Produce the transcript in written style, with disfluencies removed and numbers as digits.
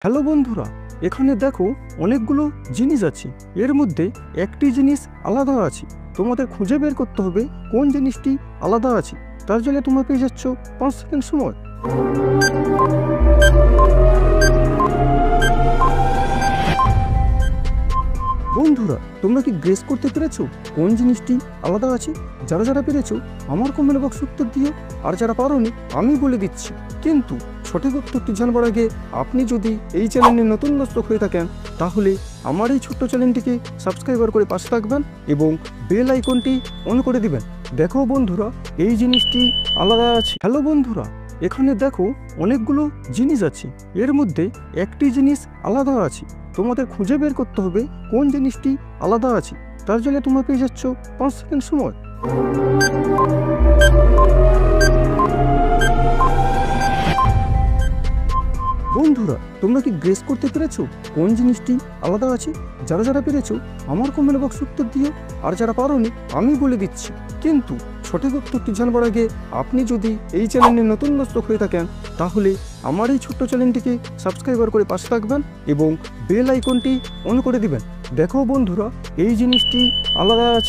Hello বন্ধুরা, এখানে দেখো অনেকগুলো জিনিস আছে। এর মধ্যে একটি জিনিস আলাদা আছে। তোমাদের খুঁজে বের করতে হবে কোন জিনিসটি আলাদা আছে। তার জন্য তোমরা পেয়ে যাচ্ছ 5 সেকেন্ড সময়। বন্ধুরা, তোমরা কি গেস করতে পেরেছো কোন জিনিসটি আলাদা আছে? যারা যারা পেরেছো আমার কমেন্ট বক্স উত্তর দিও, আর যারা পারোনি আমি বলে দিচ্ছি। কিন্তু সঠিক উত্তরটি জানবার আগে আপনি যদি এই চ্যানেলে নতুন দর্শক হয়ে থাকেন তাহলে আমার এই ছোট্ট চ্যানেলটিকে সাবস্ক্রাইব করে পাশে থাকবেন এবং বেল আইকনটি অন করে দিবেন। দেখো বন্ধুরা, এই জিনিসটি আলাদা আছে। হ্যালো বন্ধুরা, এখানে দেখো অনেকগুলো জিনিস আছে। এর মধ্যে একটি জিনিস আলাদা আছে। তোমাদের খুঁজে বের করতে হবে কোন জিনিসটি আলাদা আছে। তার জন্য তোমরা পেয়ে যাচ্ছ 5 সেকেন্ড সময়। বন্ধুরা, তোমরা কি গেস করতে পেরেছো কোন জিনিসটি আলাদা আছে? যারা যারা পেরেছো আমার কমেন্ট বক্স উত্তর দিও, আর যারা পারোনি আমি বলে দিচ্ছি। কিন্তু সঠিক উত্তরটি জানবার আগে আপনি যদি এই চ্যানেলে নতুন দর্শক হয়ে থাকেন তাহলে আমার এই ছোট্ট চ্যানেলটিকে সাবস্ক্রাইব করে পাশে থাকবেন এবং বেল আইকনটি অন করে দিবেন। দেখো বন্ধুরা, এই জিনিসটি আলাদা আছে।